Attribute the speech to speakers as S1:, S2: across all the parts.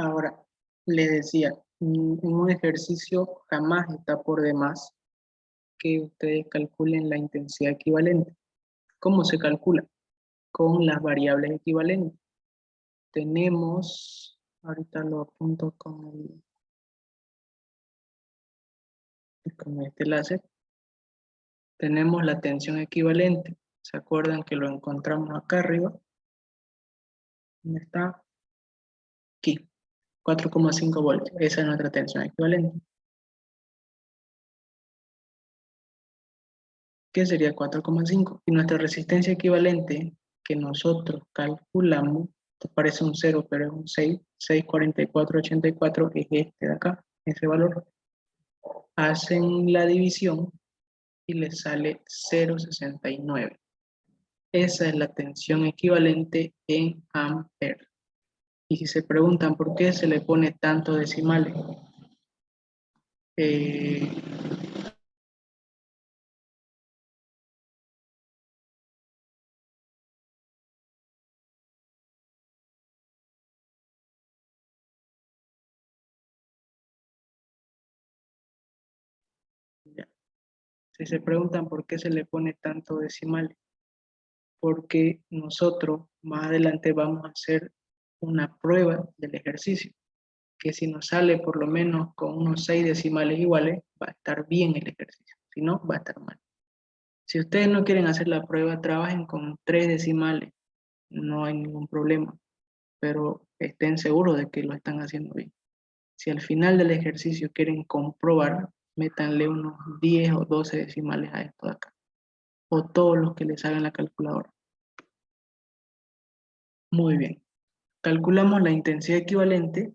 S1: Ahora, les decía, en un ejercicio jamás está por demás que ustedes calculen la intensidad equivalente. ¿Cómo se calcula? Con las variables equivalentes. Tenemos, ahorita lo apunto con este láser, tenemos la tensión equivalente. ¿Se acuerdan que lo encontramos acá arriba? ¿Dónde está? Aquí, 4,5 voltios. Esa es nuestra tensión equivalente. ¿Qué sería 4,5? Y nuestra resistencia equivalente que nosotros calculamos, te parece un 0, pero es un 6, 64484 es este de acá, ese valor. Hacen la división y les sale 0,69. Esa es la tensión equivalente en amperes. Y si se preguntan por qué se le pone tanto decimales, si se preguntan por qué se le pone tanto decimales, porque nosotros más adelante vamos a hacer una prueba del ejercicio, que si nos sale por lo menos con unos 6 decimales iguales, va a estar bien el ejercicio, si no, va a estar mal. Si ustedes no quieren hacer la prueba, trabajen con 3 decimales, no hay ningún problema, pero estén seguros de que lo están haciendo bien. Si al final del ejercicio quieren comprobar, métanle unos 10 o 12 decimales a esto de acá, o todos los que les hagan la calculadora. Muy bien. Calculamos la intensidad equivalente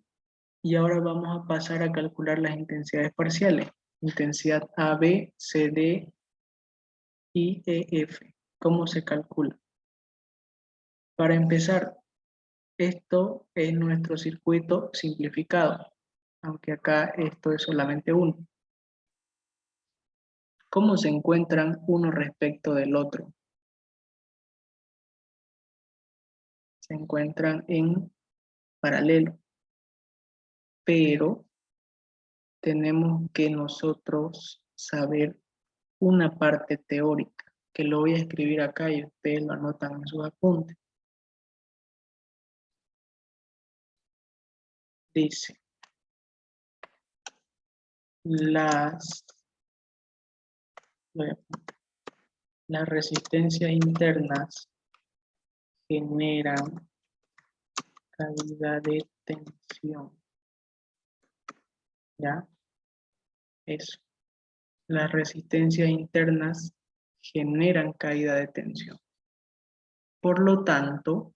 S1: y ahora vamos a pasar a calcular las intensidades parciales. Intensidad A, B, C, D y E, F. ¿Cómo se calcula? Para empezar, esto es nuestro circuito simplificado, aunque acá esto es solamente uno. ¿Cómo se encuentran uno respecto del otro? Se encuentran en paralelo, pero tenemos que nosotros saber una parte teórica, que lo voy a escribir acá y ustedes lo anotan en sus apuntes. Dice, las resistencias internas generan caída de tensión. ¿Ya? Eso. Las resistencias internas generan caída de tensión. Por lo tanto,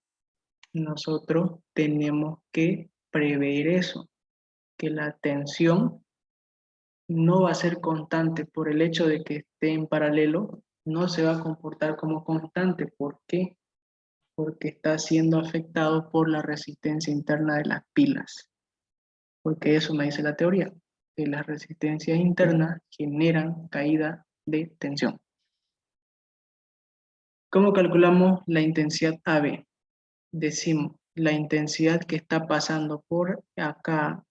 S1: nosotros tenemos que prever eso, que la tensión no va a ser constante por el hecho de que esté en paralelo, no se va a comportar como constante. ¿Por qué? Porque está siendo afectado por la resistencia interna de las pilas. Porque eso me dice la teoría, que las resistencias internas generan caída de tensión. ¿Cómo calculamos la intensidad AB? Decimos la intensidad que está pasando por acá,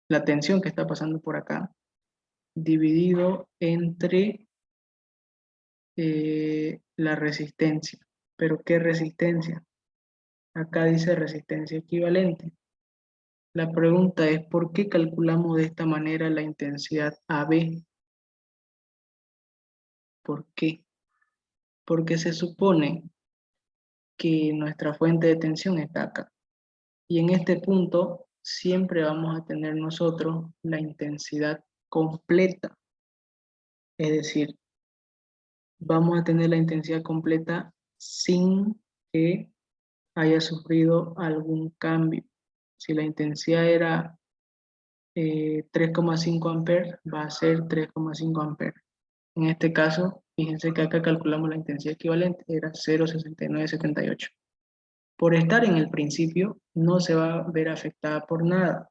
S1: la tensión que está pasando por acá, dividido entre la resistencia. ¿Pero qué resistencia? Acá dice resistencia equivalente. La pregunta es, ¿por qué calculamos de esta manera la intensidad AB? ¿Por qué? Porque se supone que nuestra fuente de tensión está acá. Y en este punto siempre vamos a tener nosotros la intensidad completa. Es decir, vamos a tener la intensidad completa sin que haya sufrido algún cambio. Si la intensidad era 3,5 amperes, va a ser 3,5 amperes. En este caso, fíjense que acá calculamos la intensidad equivalente, era 0,6978. Por estar en el principio, no se va a ver afectada por nada.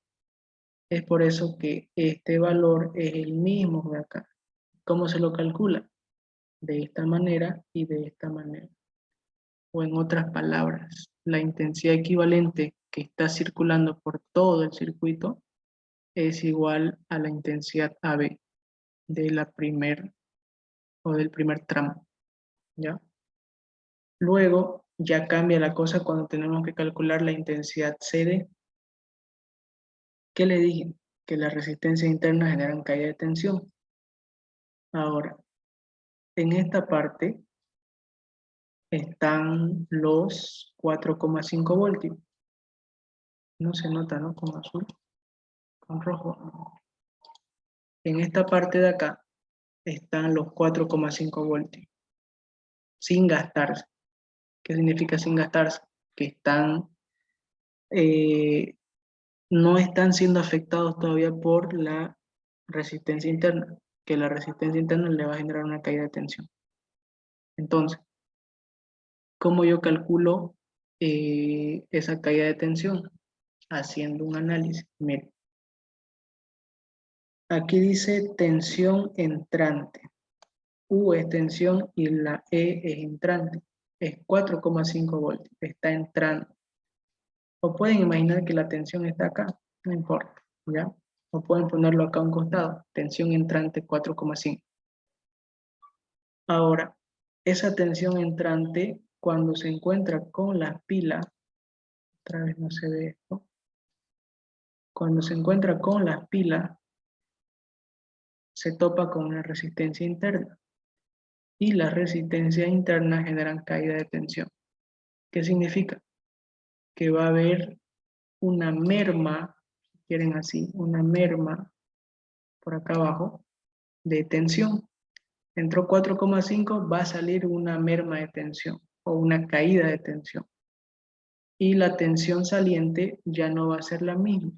S1: Es por eso que este valor es el mismo de acá. ¿Cómo se lo calcula? De esta manera y de esta manera. O en otras palabras, la intensidad equivalente que está circulando por todo el circuito es igual a la intensidad AB de la primer o del primer tramo, ¿ya? Luego ya cambia la cosa cuando tenemos que calcular la intensidad CD. ¿Qué le dije? Que la resistencia interna generan caída de tensión. Ahora, en esta parte están los 4,5 voltios. No se nota, ¿no? Con azul, con rojo. En esta parte de acá están los 4,5 voltios, sin gastarse. ¿Qué significa sin gastarse? Que están, no están siendo afectados todavía por la resistencia interna, que la resistencia interna le va a generar una caída de tensión. Entonces, ¿cómo yo calculo esa caída de tensión? Haciendo un análisis. Miren, aquí dice tensión entrante. U es tensión y la E es entrante. Es 4,5 voltios. Está entrando. O pueden imaginar que la tensión está acá. No importa. ¿Ya? O pueden ponerlo acá a un costado. Tensión entrante 4,5. Ahora, esa tensión entrante, cuando se encuentra con las pilas, otra vez no se ve esto, cuando se encuentra con las pilas, se topa con una resistencia interna. Y las resistencias internas generan caída de tensión. ¿Qué significa? Que va a haber una merma, si quieren así, una merma por acá abajo de tensión. Entró 4,5, va a salir una merma de tensión o una caída de tensión. Y la tensión saliente ya no va a ser la misma.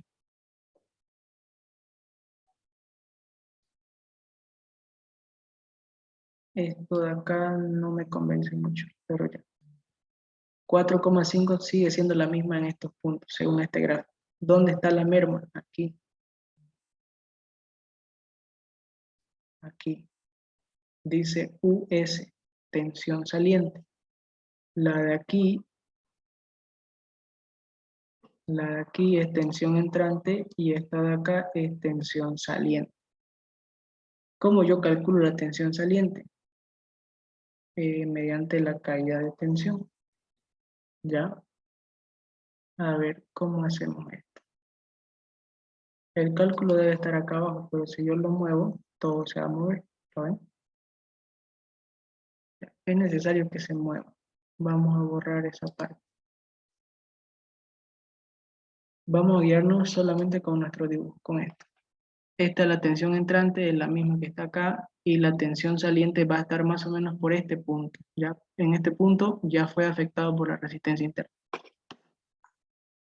S1: Esto de acá no me convence mucho, pero ya. 4,5 sigue siendo la misma en estos puntos, según este gráfico. ¿Dónde está la merma? Aquí. Aquí. Dice US, tensión saliente. La de aquí es tensión entrante y esta de acá es tensión saliente. ¿Cómo yo calculo la tensión saliente? Mediante la caída de tensión. ¿Ya? A ver, ¿cómo hacemos esto? El cálculo debe estar acá abajo, pero si yo lo muevo, todo se va a mover. ¿Lo ven? Es necesario que se mueva. Vamos a borrar esa parte. Vamos a guiarnos solamente con nuestro dibujo, con esto. Esta es la tensión entrante, es la misma que está acá, y la tensión saliente va a estar más o menos por este punto. ¿Ya? En este punto ya fue afectado por la resistencia interna.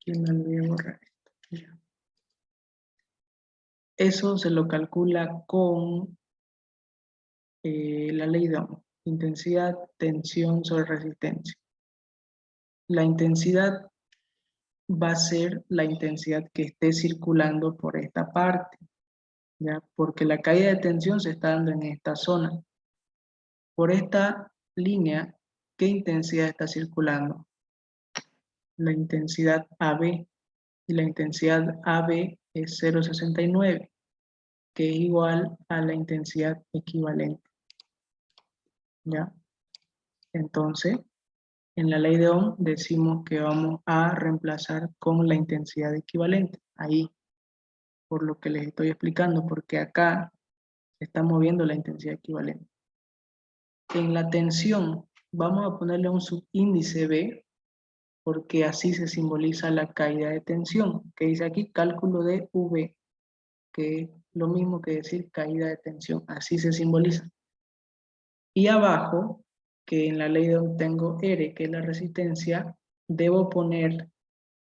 S1: Aquí me olvidé borrar esto. Ya. Eso se lo calcula con la ley de Ohm. Intensidad, tensión sobre resistencia. La intensidad va a ser la intensidad que esté circulando por esta parte, ¿ya? Porque la caída de tensión se está dando en esta zona. Por esta línea, ¿qué intensidad está circulando? La intensidad AB. Y la intensidad AB es 0,69, que es igual a la intensidad equivalente. ¿Ya? Entonces, en la ley de Ohm decimos que vamos a reemplazar con la intensidad equivalente. Ahí, por lo que les estoy explicando, porque acá se está moviendo la intensidad equivalente. En la tensión, vamos a ponerle un subíndice B, porque así se simboliza la caída de tensión, que dice aquí cálculo de V, que es lo mismo que decir caída de tensión, así se simboliza. Y abajo, que en la ley de Ohm tengo R, que es la resistencia, debo poner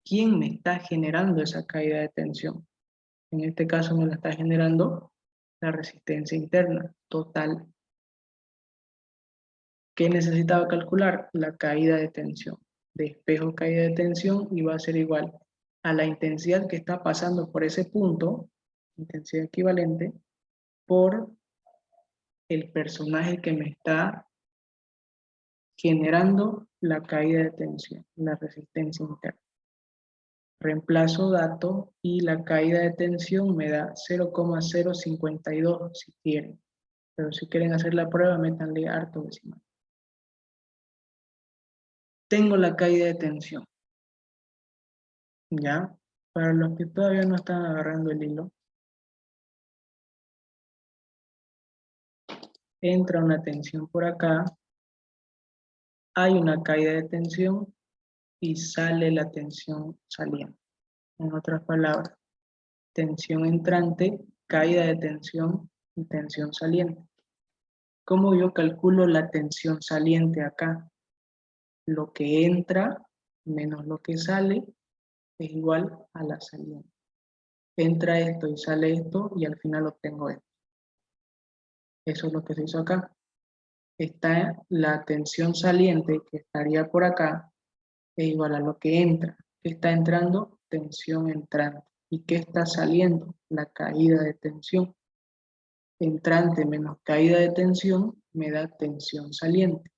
S1: quién me está generando esa caída de tensión. En este caso me la está generando la resistencia interna total. ¿Qué necesitaba calcular? La caída de tensión. Despejo caída de tensión y va a ser igual a la intensidad que está pasando por ese punto, intensidad equivalente, por el personaje que me está generando la caída de tensión, la resistencia interna. Reemplazo dato y la caída de tensión me da 0,052 si quieren. Pero si quieren hacer la prueba, métanle harto decimal. Tengo la caída de tensión. ¿Ya? Para los que todavía no están agarrando el hilo. Entra una tensión por acá. Hay una caída de tensión y sale la tensión saliente. En otras palabras, tensión entrante, caída de tensión y tensión saliente. ¿Cómo yo calculo la tensión saliente acá? Lo que entra menos lo que sale es igual a la saliente. Entra esto y sale esto y al final obtengo esto. Eso es lo que se hizo acá. Está la tensión saliente que estaría por acá es igual a lo que entra. ¿Qué está entrando? Tensión entrante. ¿Y qué está saliendo? La caída de tensión. Entrante menos caída de tensión me da tensión saliente.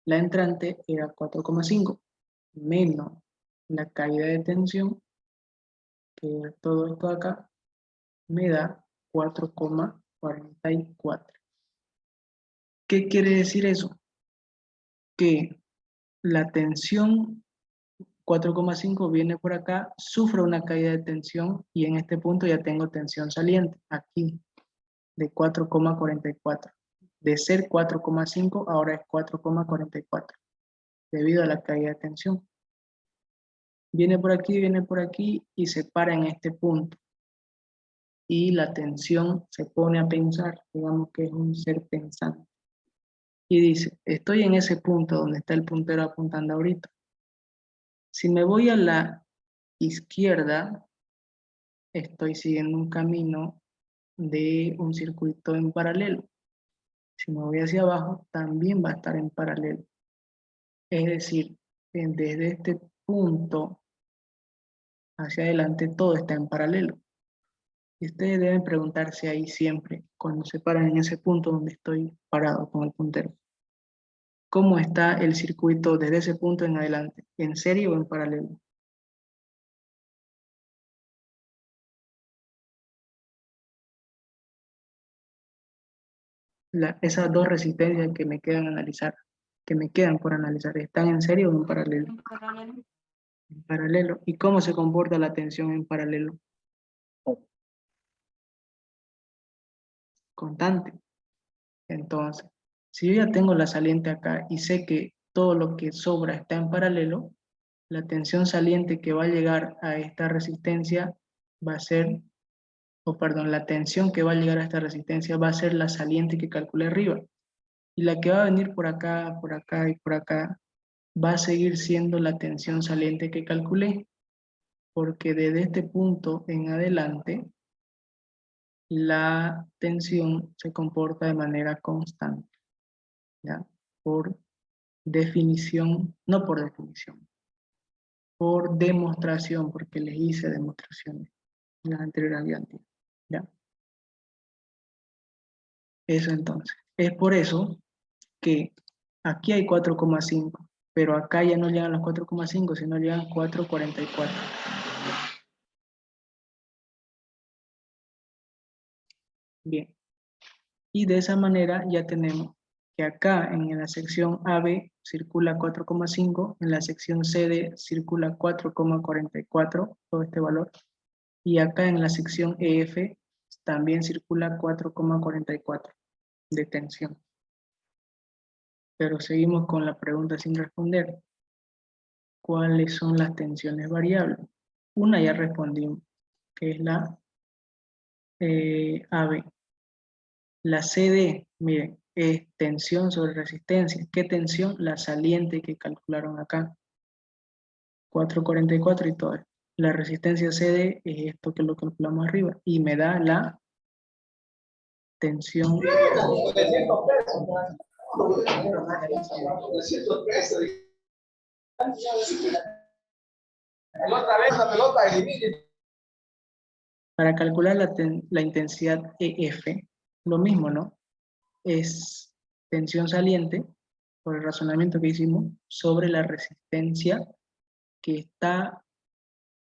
S1: La entrante era 4,5 menos la caída de tensión, que es todo esto de acá, me da 4,44. ¿Qué quiere decir eso? Que la tensión 4,5 viene por acá, sufre una caída de tensión y en este punto ya tengo tensión saliente, aquí, de 4,44. De ser 4,5 ahora es 4,44, debido a la caída de tensión. Viene por aquí y se para en este punto. Y la tensión se pone a pensar, digamos que es un ser pensante. Y dice, estoy en ese punto donde está el puntero apuntando ahorita. Si me voy a la izquierda, estoy siguiendo un camino de un circuito en paralelo. Si me voy hacia abajo, también va a estar en paralelo. Es decir, desde este punto hacia adelante todo está en paralelo. Y ustedes deben preguntarse ahí siempre, cuando se paran en ese punto donde estoy parado con el puntero. ¿Cómo está el circuito desde ese punto en adelante? ¿En serie o en paralelo? Esas dos resistencias que me quedan analizar, que me quedan por analizar, ¿están en serie o en paralelo? En paralelo. ¿Y cómo se comporta la tensión en paralelo? Constante. Entonces, si yo ya tengo la saliente acá y sé que todo lo que sobra está en paralelo, la tensión saliente que va a llegar a esta resistencia va a ser, o perdón, la tensión que va a llegar a esta resistencia va a ser la saliente que calculé arriba. Y la que va a venir por acá y por acá, va a seguir siendo la tensión saliente que calculé, porque desde este punto en adelante, la tensión se comporta de manera constante, ¿ya? Por definición, no por definición, por demostración, porque les hice demostraciones en las anteriores diapositivas, ¿ya? Eso entonces. Es por eso que aquí hay 4,5, pero acá ya no llegan los 4,5, sino llegan 4,44. Bien. Y de esa manera ya tenemos que acá en la sección AB circula 4,5, en la sección CD circula 4,44, todo este valor, y acá en la sección EF también circula 4,44 de tensión. Pero seguimos con la pregunta sin responder. ¿Cuáles son las tensiones variables? Una ya respondimos, que es la AB. La CD, miren, es tensión sobre resistencia. ¿Qué tensión? La saliente que calcularon acá. 4,44 y todo esto. La resistencia CD es esto que lo calculamos arriba. Y me da la tensión. Para calcular la intensidad EF, lo mismo, ¿no? Es tensión saliente por el razonamiento que hicimos, sobre la resistencia que está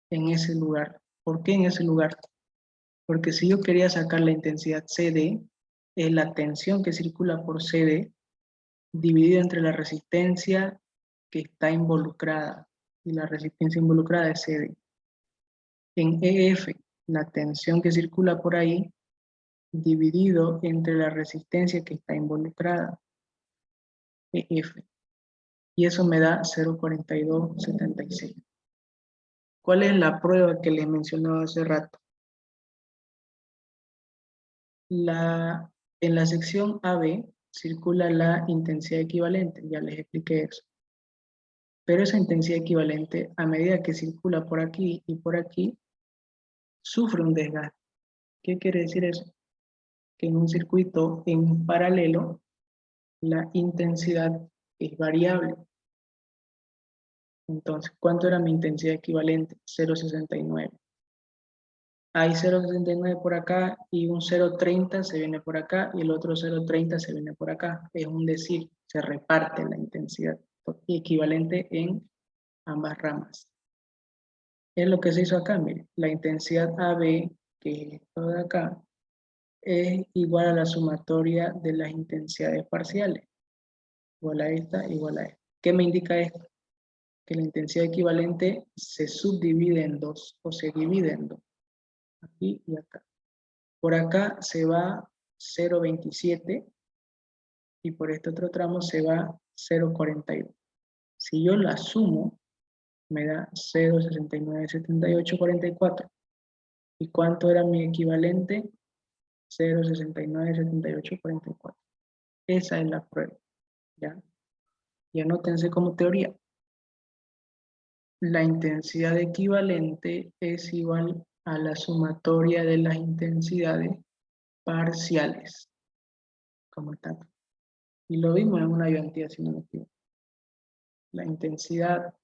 S1: en ese lugar. ¿Por qué en ese lugar? Porque si yo quería sacar la intensidad CD, es la tensión que circula por CD dividida entre la resistencia que está involucrada, y la resistencia involucrada es CD. En EF, la tensión que circula por ahí, dividido entre la resistencia que está involucrada, EF. Y eso me da 0,4276. ¿Cuál es la prueba que les mencionaba hace rato? En la sección AB circula la intensidad equivalente, ya les expliqué eso. Pero esa intensidad equivalente, a medida que circula por aquí y por aquí, sufre un desgaste. ¿Qué quiere decir eso? Que en un circuito en paralelo, la intensidad es variable. Entonces, ¿cuánto era mi intensidad equivalente? 0,69. Hay 0,69 por acá y un 0,30 se viene por acá y el otro 0,30 se viene por acá. Es un decir, se reparte la intensidad equivalente en ambas ramas. Es lo que se hizo acá, mire. La intensidad AB, que es esto de acá, es igual a la sumatoria de las intensidades parciales. Igual a esta, igual a esta. ¿Qué me indica esto? Que la intensidad equivalente se subdivide en dos, o se divide en dos. Aquí y acá. Por acá se va 0,27 y por este otro tramo se va 0,42. Si yo la sumo, me da 0,697844. ¿Y cuánto era mi equivalente? 0,697844. Esa es la prueba, ¿ya? Y anótense como teoría. La intensidad equivalente es igual a la sumatoria de las intensidades parciales, como está. Y lo vimos en una ayudantía, si no me equivoco. La intensidad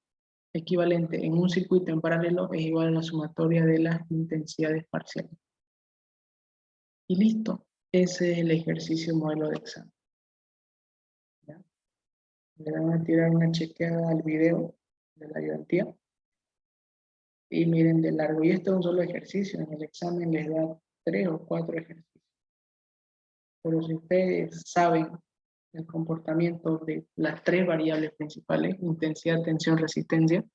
S1: equivalente en un circuito en paralelo es igual a la sumatoria de las intensidades parciales. Y listo, ese es el ejercicio modelo de examen. ¿Ya? Le van a tirar una chequeada al video de la ayudantía. Y miren de largo. Y esto es un solo ejercicio. En el examen les da 3 o 4 ejercicios. Pero si ustedes saben el comportamiento de las 3 variables principales, intensidad, tensión, resistencia,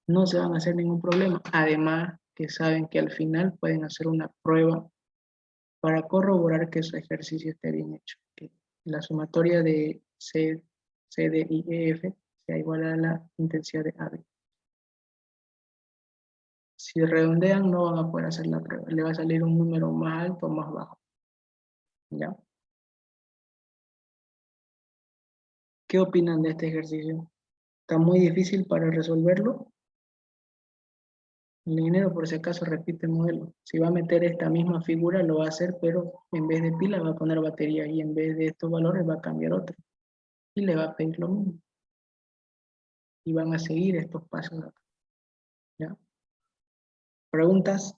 S1: no se van a hacer ningún problema. Además, que saben que al final pueden hacer una prueba para corroborar que su ejercicio esté bien hecho. Que la sumatoria de C, D y EF sea igual a la intensidad de AB. Si redondean, no van a poder hacer la prueba. Le va a salir un número más alto o más bajo. ¿Ya? ¿Qué opinan de este ejercicio? ¿Está muy difícil para resolverlo? El ingeniero, por si acaso, repite el modelo. Si va a meter esta misma figura, lo va a hacer, pero en vez de pila va a poner batería y en vez de estos valores va a cambiar otro. Y le va a pedir lo mismo. Y van a seguir estos pasos acá. ¿Ya? ¿Preguntas?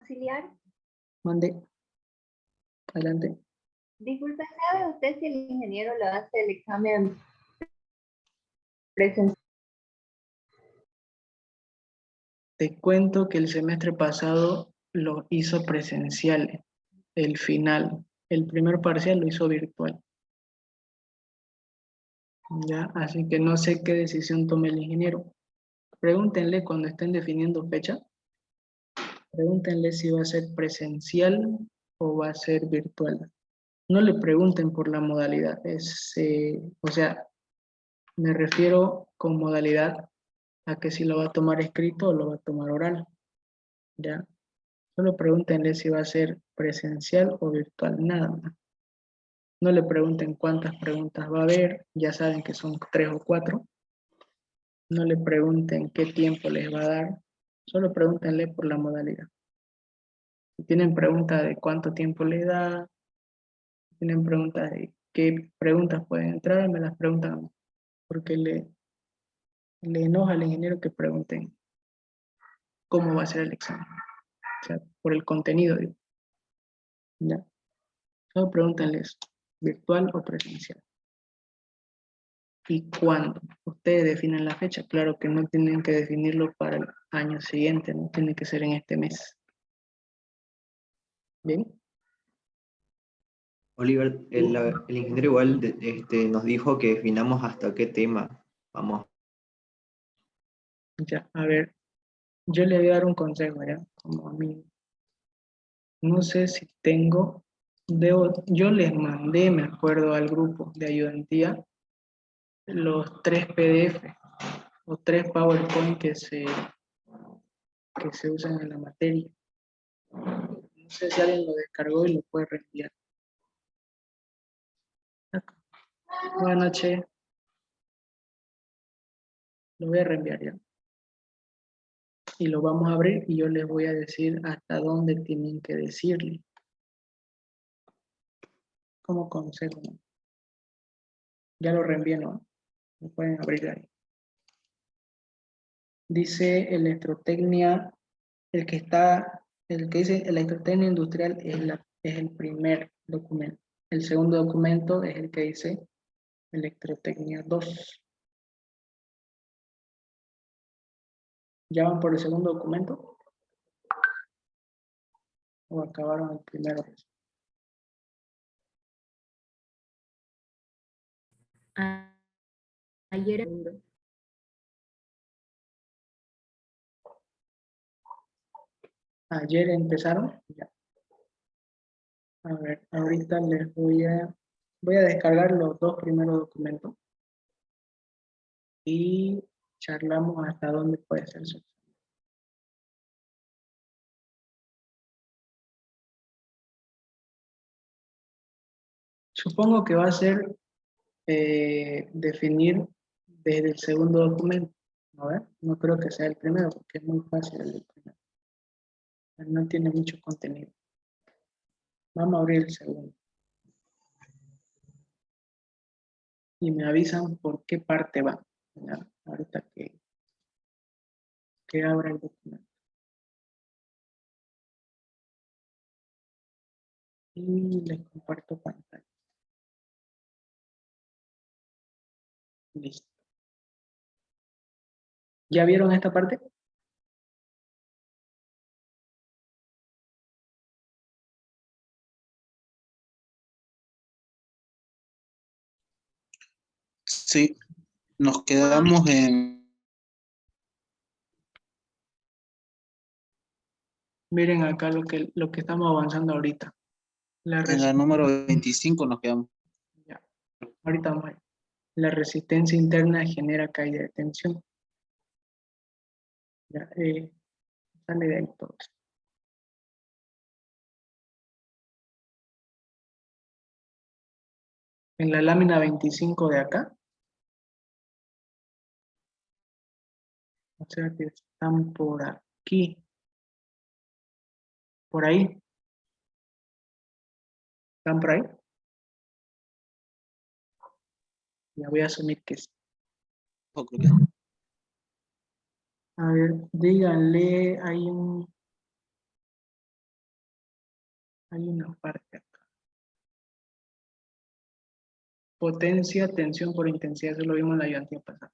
S2: Auxiliar.
S1: Mande. Adelante.
S2: Disculpe, ¿sabe usted si el ingeniero lo hace el examen presencial?
S1: Te cuento que el semestre pasado lo hizo presencial, el final. El primer parcial lo hizo virtual. ¿Ya? Así que no sé qué decisión tome el ingeniero. Pregúntenle cuando estén definiendo fecha. Pregúntenle si va a ser presencial o va a ser virtual. No le pregunten por la modalidad. O sea, me refiero con modalidad a que si lo va a tomar escrito o lo va a tomar oral. ¿Ya? Solo pregúntenle si va a ser presencial o virtual, nada más. No le pregunten cuántas preguntas va a haber, ya saben que son 3 o 4. No le pregunten qué tiempo les va a dar, solo pregúntenle por la modalidad. Si tienen preguntas de cuánto tiempo les da, si tienen preguntas de qué preguntas pueden entrar, me las preguntan a mí, porque le enoja al ingeniero que pregunten cómo va a ser el examen. O sea, por el contenido, digo. ¿Ya? Solo pregúntenles, virtual o presencial. y cuándo. Ustedes definen la fecha. Claro que no tienen que definirlo para el año siguiente, no tiene que ser en este mes. ¿Bien?
S3: Oliver, el ingeniero igual nos dijo que definamos hasta qué tema vamos.
S1: Ya, a ver, yo le voy a dar un consejo, ¿ya? Como amigo. No sé si tengo, yo les mandé, me acuerdo, al grupo de ayudantía los 3 PDF o 3 PowerPoint que se usan en la materia. No sé si alguien lo descargó y lo puede reenviar. Acá. Buenas noches. Lo voy a reenviar ya. Y lo vamos a abrir y yo les voy a decir hasta dónde tienen que decirle. Como consejo, ¿no? Ya lo reenvié, ¿no? Lo pueden abrir ahí. Dice electrotecnia, el que dice electrotecnia industrial es el primer documento. El segundo documento es el que dice electrotecnia 2. ¿Ya van por el segundo documento? ¿O acabaron el primero?
S2: Ayer
S1: Ayer empezaron. Ya. A ver, ahorita les voy a descargar los 2 primeros documentos y charlamos hasta dónde puede ser eso. Supongo que va a ser definir desde el segundo documento. A ver, no creo que sea el primero porque es muy fácil el primero. No tiene mucho contenido. Vamos a abrir el segundo. Y me avisan por qué parte va. ¿Ya? Ahorita que abra el documento. Y les comparto pantalla. Listo. ¿Ya vieron esta parte?
S4: Sí, nos quedamos en
S1: Miren acá lo que estamos avanzando ahorita. La
S4: la número 25, nos quedamos.
S1: ya. Ahorita vamos a ver. La resistencia interna genera caída de tensión. Ya, sale de ahí todo esto. En la lámina 25 de acá, o sea que están por aquí, por ahí, están por ahí. Ya voy a asumir que sí.
S4: Creo que
S1: A ver, díganle, hay una parte acá. Potencia, tensión por intensidad, eso lo vimos en la ayudantía pasada.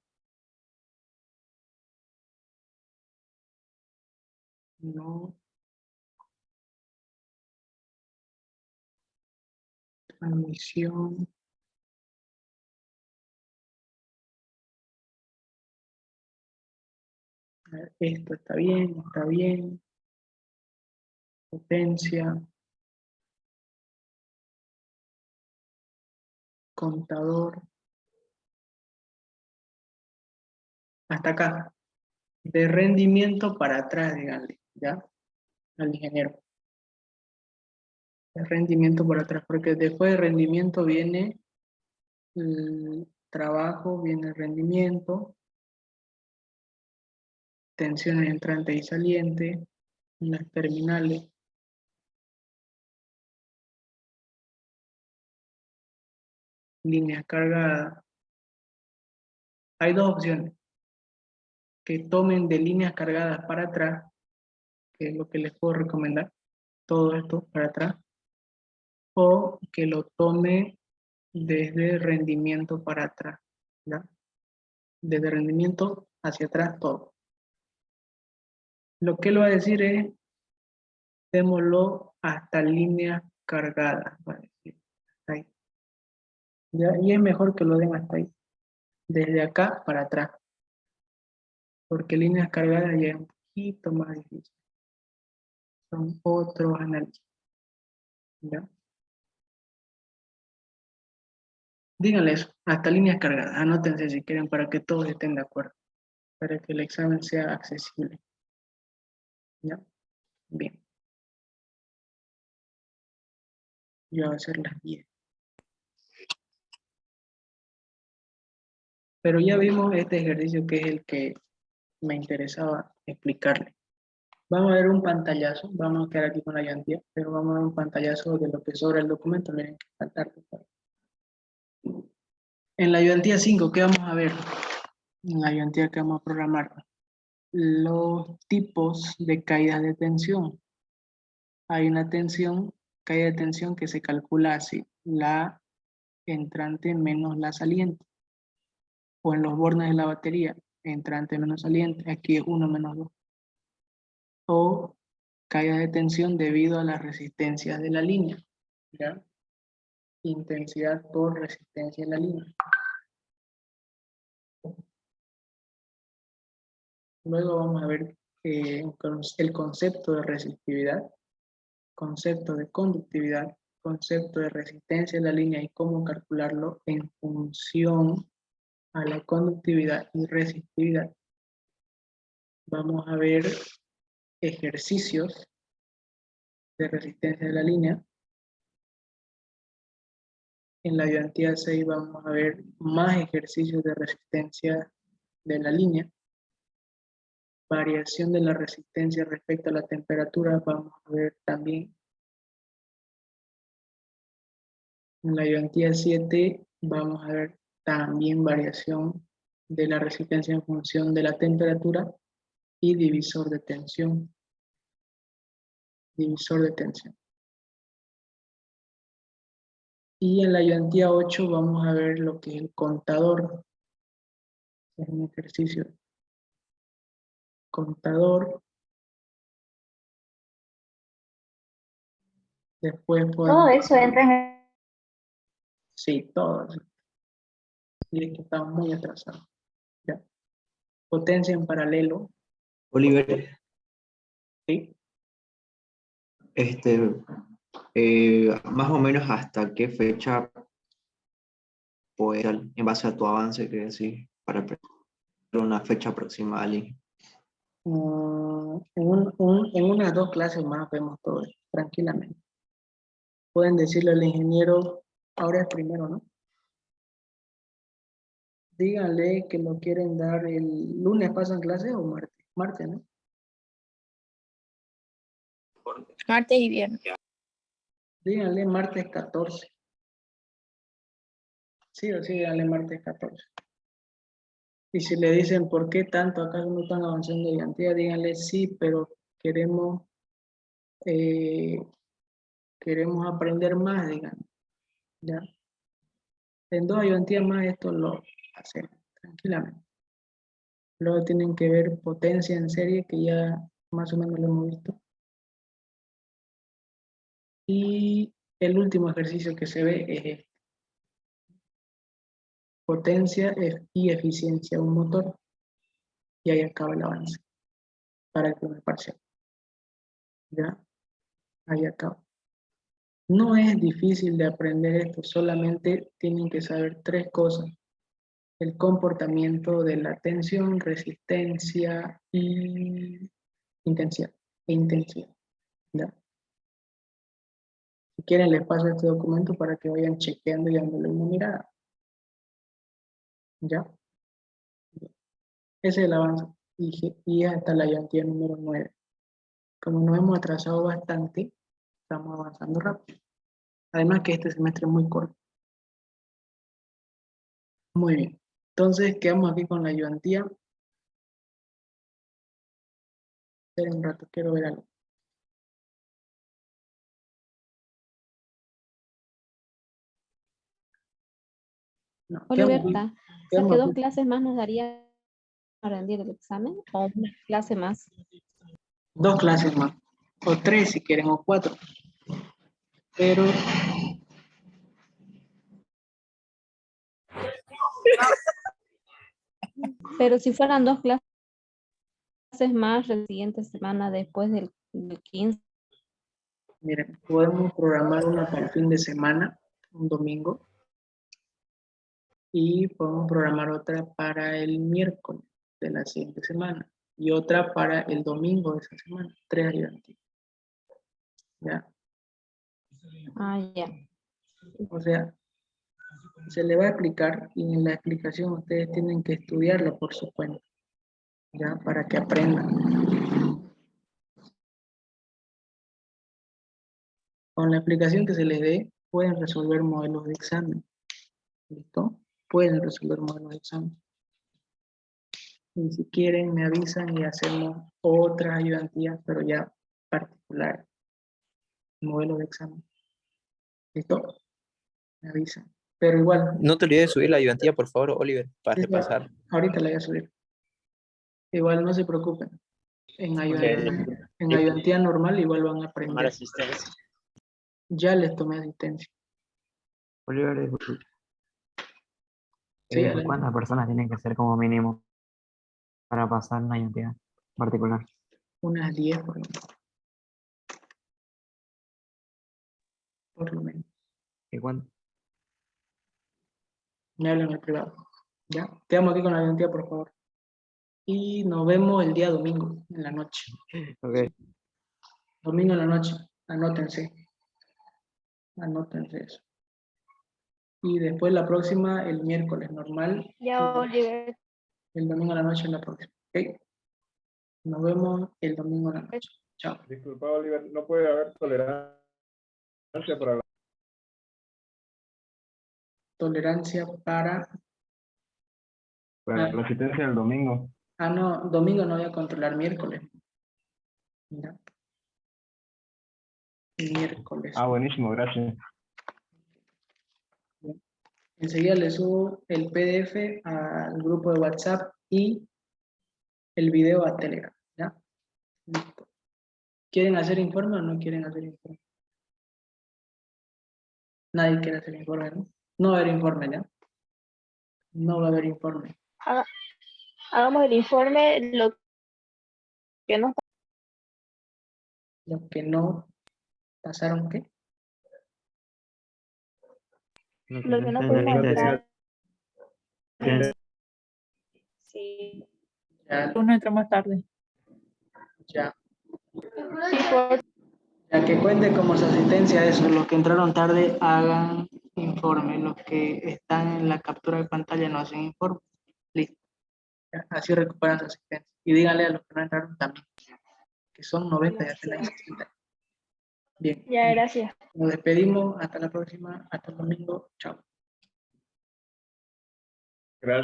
S1: No. Transmisión. A ver, esto está bien, está bien. Potencia. Contador. Hasta acá. De rendimiento para atrás, díganle, ¿ya? Al ingeniero. De rendimiento para atrás, porque después de rendimiento viene el trabajo, viene el rendimiento, tensiones entrante y saliente, las terminales, líneas cargadas. Hay dos opciones, que tomen de líneas cargadas para atrás, que es lo que les puedo recomendar, todo esto para atrás, o que lo tome desde rendimiento para atrás. ¿ya? Desde rendimiento hacia atrás todo. Lo que él va a decir es, démoslo hasta líneas cargadas, va a decir, hasta ahí. ¿Ya? Y es mejor que lo den hasta ahí, desde acá para atrás, porque líneas cargadas ya es un poquito más difícil. Son otros análisis, ¿ya? Díganle eso, hasta líneas cargadas, anótense si quieren para que todos estén de acuerdo, para que el examen sea accesible, ¿ya? Bien. Ya va a ser las 10. Pero ya vimos este ejercicio que es el que me interesaba explicarle. Vamos a ver un pantallazo, vamos a quedar aquí con la ayudantía, pero vamos a ver un pantallazo de lo que sobra el documento, miren que faltar. En la ayudantía 5, ¿qué vamos a ver? En la ayudantía que vamos a programar. Los tipos de caídas de tensión. Hay una tensión, caída de tensión que se calcula así, la entrante menos la saliente. O en los bornes de la batería, entrante menos saliente, aquí es 1 menos 2. O caída de tensión debido a las resistencias de la línea, ¿ya? Intensidad por resistencia de la línea. Luego vamos a ver el concepto de resistividad, concepto de conductividad, concepto de resistencia de la línea y cómo calcularlo en función a la conductividad y resistividad. Vamos a ver ejercicios de resistencia de la línea. En la ayudantía 6 vamos a ver más ejercicios de resistencia de la línea. Variación de la resistencia respecto a la temperatura vamos a ver también. En la ayudantía 7 vamos a ver también variación de la resistencia en función de la temperatura y divisor de tensión. Divisor de tensión. Y en la ayudantía 8 vamos a ver lo que es el contador. Es un ejercicio. Contador. Después
S2: Todo
S1: podemos...
S2: eso entra en
S1: Sí, todo. Y es que estamos muy atrasados. Ya. Potencia en paralelo.
S3: Oliver,
S1: ¿Sí?
S3: más o menos hasta qué fecha puedes, en base a tu avance, que decís, para una fecha aproximada.
S1: En unas 2 clases más vemos todo eso, tranquilamente. Pueden decirle al ingeniero, ahora es primero, ¿no? Díganle que lo quieren dar el lunes, ¿pasan clase o martes? Martes, ¿no?
S5: Martes y viernes.
S1: Díganle martes 14. Sí o sí, díganle martes 14. Y si le dicen, ¿por qué tanto? ¿Acaso no están avanzando de ayudantía? Díganle, sí, pero queremos, queremos aprender más, digan. ¿Ya? En 2 ayudantías más esto lo hacemos tranquilamente. Luego tienen que ver potencia en serie, que ya más o menos lo hemos visto. Y el último ejercicio que se ve es este. Potencia y eficiencia de un motor. Y ahí acaba el avance para el primer parcial. ¿Ya? Ahí acaba. No es difícil de aprender esto, solamente tienen que saber 3 cosas. El comportamiento de la tensión, resistencia y intensidad. ¿Ya? Si quieren les paso este documento para que vayan chequeando y dándole una mirada. ¿Ya? Ese es el avance. Y hasta la ayudantía número 9. Como nos hemos atrasado bastante, estamos avanzando rápido. Además que este semestre es muy corto. Muy bien. Entonces quedamos aquí con la ayudantía. Esperen un rato, quiero ver algo. No, quedamos aquí.
S6: Oliverta, sea, que
S1: Quedamos
S6: 2
S1: así.
S6: clases más nos daría para rendir el examen, o una clase más.
S1: 2 clases más, o 3 si quieren, o 4. Pero
S6: Pero si fueran 2 clases más la siguiente semana después del 15,
S1: miren, podemos programar una para el fin de semana, un domingo, y podemos programar otra para el miércoles de la siguiente semana y otra para el domingo de esa semana. 3 ayudantes. ¿Ya?
S6: ya.
S1: O sea, se le va a explicar y en la explicación ustedes tienen que estudiarlo por su cuenta, ¿ya? Para que aprendan. Con la explicación que se les dé, pueden resolver modelos de examen. ¿Listo? Pueden resolver modelos de examen. Y si quieren, me avisan y hacemos otras ayudantías, pero ya particulares. Modelo de examen. ¿Listo? Me avisan. Pero igual,
S7: No te olvides de subir la ayudantía, por favor, Oliver, para
S1: sí,
S7: repasar.
S1: ahorita la voy a subir. Igual no se preocupen. En ayudantía normal igual van a aprender.
S7: asistencia.
S1: Ya les tomé asistencia.
S8: Oliver,
S1: Sí, adelante.
S8: ¿cuántas personas tienen que ser como mínimo para pasar una ayudantía particular?
S1: Unas 10 por lo menos. Por lo menos.
S8: ¿Y cuánto?
S1: Me hablan en el privado. ¿Ya? Quedamos aquí con la ayudantía, por favor. Y nos vemos el día domingo, en la noche.
S8: Ok.
S1: Domingo en la noche. Anótense. Anótense eso. Y después la próxima, el miércoles normal.
S5: Ya, Oliver.
S1: El domingo a la noche en la próxima. ¿Ok? Nos vemos el domingo a la noche. Chao.
S9: Disculpa, Oliver, no puede haber tolerancia para la...
S1: Tolerancia para...
S9: Para la asistencia del domingo.
S1: Ah, no, domingo no voy a controlar, miércoles. Ya. Miércoles.
S9: Ah, buenísimo, gracias.
S1: Enseguida le subo el PDF al grupo de WhatsApp y el video a Telegram. ¿Ya? Listo. ¿Quieren hacer informe o no quieren hacer informe? Nadie quiere hacer informe, ¿no? No va a haber informe, ¿ya? No va a haber informe.
S5: Hagamos el informe, lo que nos
S1: Los que no pasaron, ¿qué?
S8: Lo
S5: lo que no
S8: está en la
S5: pudimos
S8: lista de
S5: entrar. Sí.
S1: Ya,
S5: Uno entró más tarde.
S1: ya.
S5: Sí, por
S1: Ya que cuente como su asistencia eso, los que entraron tarde hagan informe, los que están en la captura de pantalla no hacen informe. Listo. Ya, así recuperan su asistencia. Y díganle a los que no entraron también, que son 90 y apenas 60. Bien.
S5: ya, gracias.
S1: Nos despedimos, hasta la próxima, hasta el domingo, chao.
S9: Gracias.